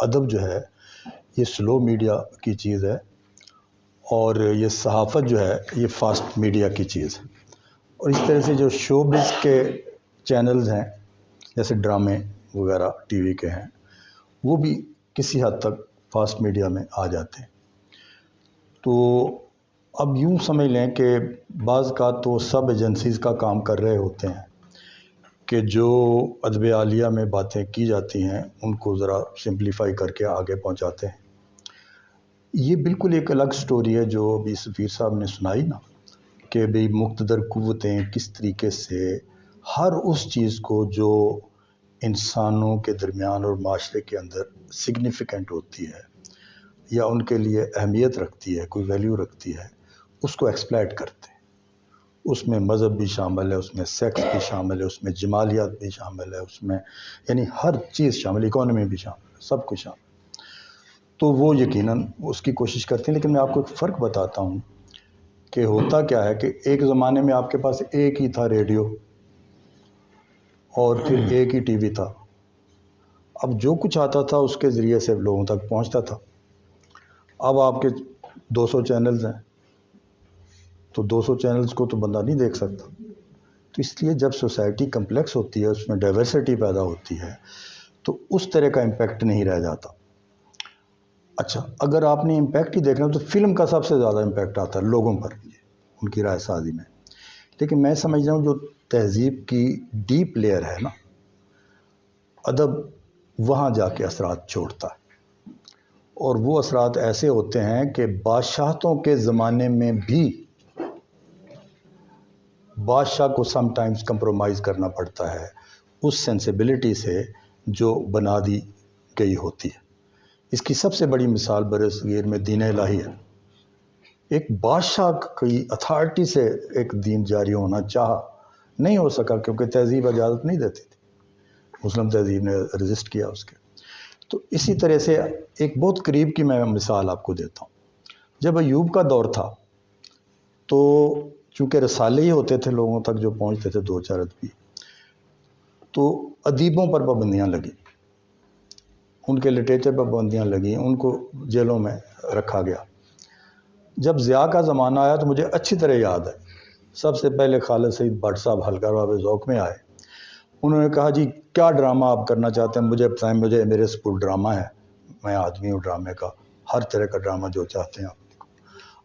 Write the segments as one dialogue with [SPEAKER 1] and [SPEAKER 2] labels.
[SPEAKER 1] ادب جو ہے یہ سلو میڈیا کی چیز ہے اور یہ صحافت جو ہے یہ فاسٹ میڈیا کی چیز ہے. اور اس طرح سے جو شو بز کے چینلز ہیں جیسے ڈرامے وغیرہ ٹی وی کے ہیں وہ بھی کسی حد تک فاسٹ میڈیا میں آ جاتے ہیں. تو اب یوں سمجھ لیں کہ بعض کا تو سب ایجنسیز کا کام کر رہے ہوتے ہیں کہ جو ادب عالیہ میں باتیں کی جاتی ہیں ان کو ذرا سمپلیفائی کر کے آگے پہنچاتے ہیں. یہ بالکل ایک الگ سٹوری ہے جو ابھی سفیر صاحب نے سنائی نا کہ بھئی مقتدر قوتیں کس طریقے سے ہر اس چیز کو جو انسانوں کے درمیان اور معاشرے کے اندر سگنیفیکنٹ ہوتی ہے یا ان کے لیے اہمیت رکھتی ہے، کوئی ویلیو رکھتی ہے، اس کو ایکسپلائٹ کرتے ہیں. اس میں مذہب بھی شامل ہے، اس میں سیکس بھی شامل ہے، اس میں جمالیات بھی شامل ہے، اس میں یعنی ہر چیز شامل، اکانومی بھی شامل ہے، سب کچھ شامل. تو وہ یقیناً اس کی کوشش کرتے ہیں. لیکن میں آپ کو ایک فرق بتاتا ہوں کہ ہوتا کیا ہے کہ ایک زمانے میں آپ کے پاس ایک ہی تھا ریڈیو اور پھر ایک ہی ٹی وی تھا. اب جو کچھ آتا تھا اس کے ذریعے سے لوگوں تک پہنچتا تھا. اب آپ کے 200 چینلز ہیں تو 200 چینلز کو تو بندہ نہیں دیکھ سکتا. تو اس لیے جب سوسائٹی کمپلیکس ہوتی ہے، اس میں ڈائیورسٹی پیدا ہوتی ہے تو اس طرح کا امپیکٹ نہیں رہ جاتا. اچھا، اگر آپ نے امپیکٹ ہی دیکھنا تو فلم کا سب سے زیادہ امپیکٹ آتا ہے لوگوں پر، ان کی رائے سازی میں. لیکن میں سمجھ رہا ہوں جو تہذیب کی ڈیپ لیئر ہے نا، ادب وہاں جا کے اثرات چھوڑتا ہے. اور وہ اثرات ایسے ہوتے ہیں کہ بادشاہتوں کے زمانے میں بھی بادشاہ کو سم ٹائمز کمپرومائز کرنا پڑتا ہے اس سینسیبلٹی سے جو بنا دی گئی ہوتی ہے. اس کی سب سے بڑی مثال برصغیر میں دین الہی ہے. ایک بادشاہ کی اتھارٹی سے ایک دین جاری ہونا چاہا، نہیں ہو سکا کیونکہ تہذیب اجازت نہیں دیتی تھی. مسلم تہذیب نے رجسٹ کیا اس کے. تو اسی طرح سے ایک بہت قریب کی میں مثال آپ کو دیتا ہوں. جب ایوب کا دور تھا تو چونکہ رسالے ہی ہوتے تھے لوگوں تک جو پہنچتے تھے 2-4 ادبی، تو ادیبوں پر پابندیاں لگی، ان کے لٹریچر پر پابندیاں لگیں، ان کو جیلوں میں رکھا گیا. جب ضیاء کا زمانہ آیا تو مجھے اچھی طرح یاد ہے، سب سے پہلے خالد سعید بٹ صاحب حلقہ باب ذوق میں آئے. انہوں نے کہا جی کیا ڈرامہ آپ کرنا چاہتے ہیں، مجھے بتائیں، مجھے میرے سپر ڈرامہ ہے، میں آدمی ہوں ڈرامے کا، ہر طرح کا ڈرامہ جو چاہتے ہیں آپ.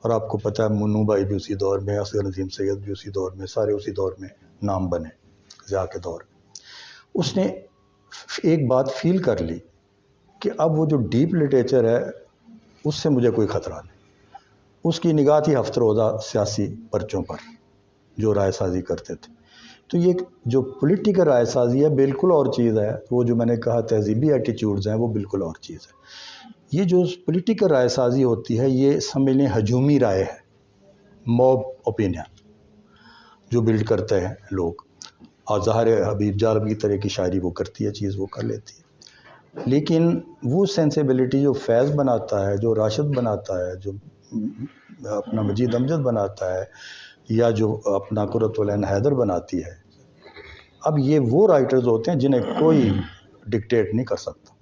[SPEAKER 1] اور آپ کو پتہ ہے منو بھائی بھی اسی دور میں، اصغر نظیم سید بھی اسی دور میں، سارے اسی دور میں نام بنے ضیاء کے دور. اس نے ایک بات فیل کر لی کہ اب وہ جو ڈیپ لٹریچر ہے اس سے مجھے کوئی خطرہ نہیں. اس کی نگاہ تھی ہفتہ روزہ سیاسی پرچوں پر جو رائے سازی کرتے تھے. تو یہ جو پولیٹیکل رائے سازی ہے بالکل اور چیز ہے، وہ جو میں نے کہا تہذیبی ایٹیچیوڈز ہیں وہ بالکل اور چیز ہے. یہ جو پولیٹیکل رائے سازی ہوتی ہے یہ سمجھ لیں ہجومی رائے ہے، موب اوپینین جو بلڈ کرتے ہیں لوگ. اور ظاہر حبیب جالب کی طرح کی شاعری وہ کرتی ہے، چیز وہ کر لیتی ہے. لیکن وہ سینسیبلٹی جو فیض بناتا ہے، جو راشد بناتا ہے، جو اپنا مجید امجد بناتا ہے، یا جو اپنا قرۃ العین حیدر بناتی ہے، اب یہ وہ رائٹرز ہوتے ہیں جنہیں کوئی ڈکٹیٹ نہیں کر سکتا.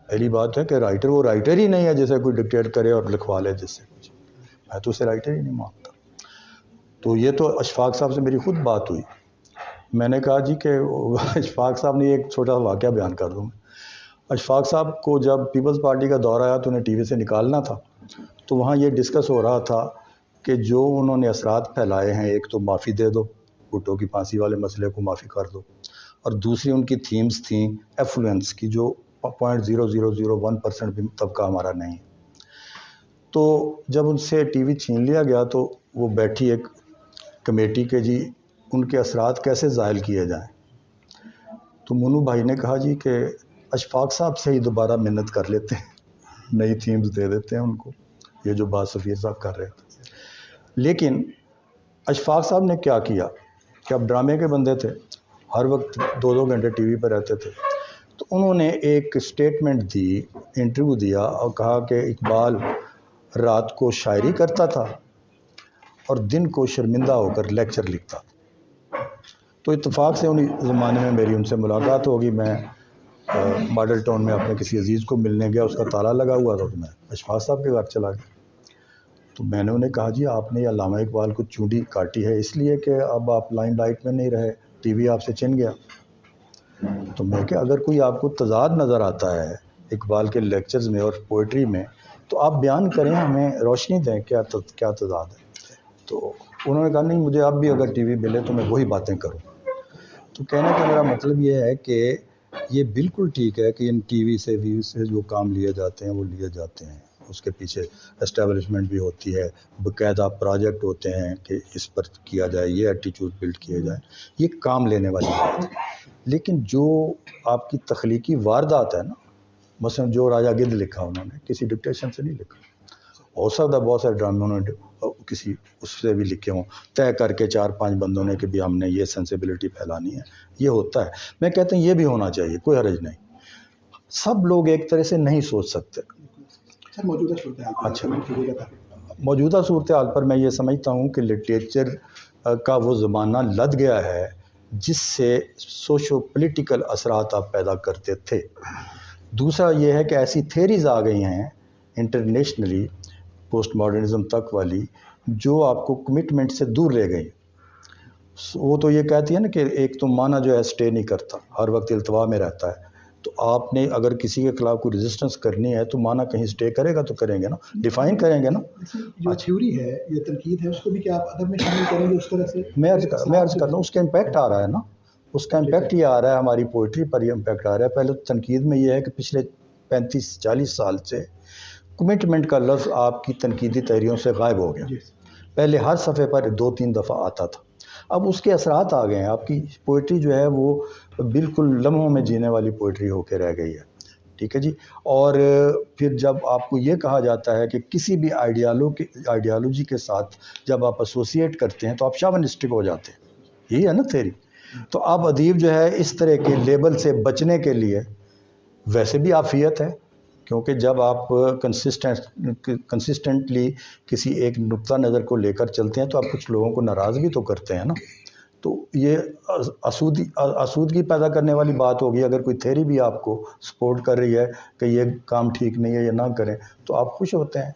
[SPEAKER 1] پہلی بات ہے کہ رائٹر وہ رائٹر ہی نہیں ہے جسے کوئی ڈکٹیٹ کرے اور لکھوا لے جس سے کچھ. میں تو اسے رائٹر ہی نہیں مانتا. تو یہ تو اشفاق صاحب سے میری خود بات ہوئی. میں نے کہا جی کہ اشفاق صاحب نے ایک چھوٹا واقعہ بیان کر دوں. اشفاق صاحب کو جب پیپلز پارٹی کا دور آیا تو انہیں ٹی وی سے نکالنا تھا، تو وہاں یہ ڈسکس ہو رہا تھا کہ جو انہوں نے اثرات پھیلائے ہیں، ایک تو معافی دے دو، بھٹو کی پھانسی والے مسئلے کو معافی کر دو، اور دوسری ان کی تھیمز تھیں ایفلوئنس کی جو 0.0001% بھی طبقہ ہمارا نہیں. تو جب ان سے ٹی وی چھین لیا گیا تو وہ بیٹھی ایک کمیٹی کے جی ان کے اثرات کیسے زائل کیے جائیں. تو منو بھائی نے کہا جی کہ اشفاق صاحب سے ہی دوبارہ محنت کر لیتے ہیں، نئی تھیمز دے دیتے ہیں ان کو، یہ جو بات سفیر صاحب کر رہے تھے. لیکن اشفاق صاحب نے کیا کیا کہ اب ڈرامے کے بندے تھے، ہر وقت 2-2 گھنٹے ٹی وی پر رہتے تھے. تو انہوں نے ایک اسٹیٹمنٹ دی، انٹرویو دیا اور کہا کہ اقبال رات کو شاعری کرتا تھا اور دن کو شرمندہ ہو کر لیکچر لکھتا تھا. تو اتفاق سے انہی زمانے میں میری ان سے ملاقات ہوگی. میں ماڈل ٹاؤن میں اپنے کسی عزیز کو ملنے گیا, اس کا تالا لگا ہوا تھا, تو میں اشفاق صاحب کے گھر چلا گیا. تو میں نے انہیں کہا جی آپ نے علامہ اقبال کو چونٹی کاٹی ہے اس لیے کہ اب آپ لائم لائٹ میں نہیں رہے, ٹی وی آپ سے چھن گیا. تو میں کہ اگر کوئی آپ کو تضاد نظر آتا ہے اقبال کے لیکچرز میں اور پوئٹری میں تو آپ بیان کریں, ہمیں روشنی دیں کیا تضاد ہے. تو انہوں نے کہا نہیں, مجھے اب بھی اگر ٹی وی ملے تو میں وہی باتیں کروں. تو کہنے کا میرا مطلب یہ ہے کہ یہ بالکل ٹھیک ہے کہ ان ٹی وی سے ویو سے جو کام لیے جاتے ہیں وہ لیے جاتے ہیں, اس کے پیچھے اسٹیبلشمنٹ بھی ہوتی ہے, باقاعدہ پروجیکٹ ہوتے ہیں کہ اس پر کیا جائے, یہ ایٹیچیوڈ بلڈ کیے جائیں, یہ کام لینے والی بات ہے. لیکن جو آپ کی تخلیقی واردات ہے نا, مثلا جو راجہ گدھ لکھا انہوں نے کسی ڈکٹیشن سے نہیں لکھا. ہو سکتا ہے بہت سارے ڈرامے انہوں نے کسی اس سے بھی لکھے ہوں طے کر کے 4-5 بندوں نے کہ بھی ہم نے یہ سینسیبلٹی پھیلانی ہے, یہ ہوتا ہے. میں کہتا ہوں یہ بھی ہونا چاہیے, کوئی حرج نہیں. سب لوگ ایک طرح سے نہیں سوچ سکتے. اچھا, موجودہ صورتحال پر میں یہ سمجھتا ہوں کہ لٹریچر کا وہ زمانہ لد گیا ہے جس سے سوشو پولیٹیکل اثرات آپ پیدا کرتے تھے. دوسرا یہ ہے کہ ایسی تھیریز آ گئی ہیں انٹرنیشنلی پوسٹ ماڈرنزم تک والی جو آپ کو کمٹمنٹ سے دور رہ گئی. وہ تو یہ کہتی ہے نا کہ ایک تو معنی جو ہے اسٹے نہیں کرتا, ہر وقت التوا میں رہتا ہے. تو آپ نے اگر کسی کے خلاف کوئی ریزسٹنس کرنی ہے تو معنی کہیں اسٹے کرے گا تو کریں گے نا, ڈیفائن کریں گے نا.
[SPEAKER 2] جو تھیوری ہے یا تنقید ہے اس کو بھی کیا آپ ادب میں شامل کریں گے اس طرح سے؟
[SPEAKER 1] میں عرض کرتا ہوں اس کا امپیکٹ آ رہا ہے نا, اس کا امپیکٹ یہ آ رہا ہے, ہماری پوئٹری پر یہ امپیکٹ آ رہا ہے. پہلے تنقید میں یہ ہے کہ پچھلے 35-40 سال سے کمٹمنٹ کا لفظ آپ کی تنقیدی تحریروں سے غائب ہو گیا. پہلے ہر صفحے پر 2-3 دفعہ آتا تھا, اب اس کے اثرات آ گئے ہیں. آپ کی پوئٹری جو ہے وہ بالکل لمحوں میں جینے والی پوئٹری ہو کے رہ گئی ہے. ٹھیک ہے جی. اور پھر جب آپ کو یہ کہا جاتا ہے کہ کسی بھی آئیڈیالوجی کے ساتھ جب آپ ایسوسیٹ کرتے ہیں تو آپ شاونسٹک ہو جاتے ہیں, یہی ہے نا تھیری. تو اب ادیب جو ہے اس طرح کے لیبل سے بچنے کے لیے, ویسے بھی عافیت ہے کیونکہ جب آپ کنسسٹنٹلی کسی ایک نقطہ نظر کو لے کر چلتے ہیں تو آپ کچھ لوگوں کو ناراض بھی تو کرتے ہیں نا. تو یہ آسودگی پیدا کرنے والی بات ہوگی. اگر کوئی تھیری بھی آپ کو سپورٹ کر رہی ہے کہ یہ کام ٹھیک نہیں ہے, یہ نہ کریں, تو آپ خوش ہوتے ہیں.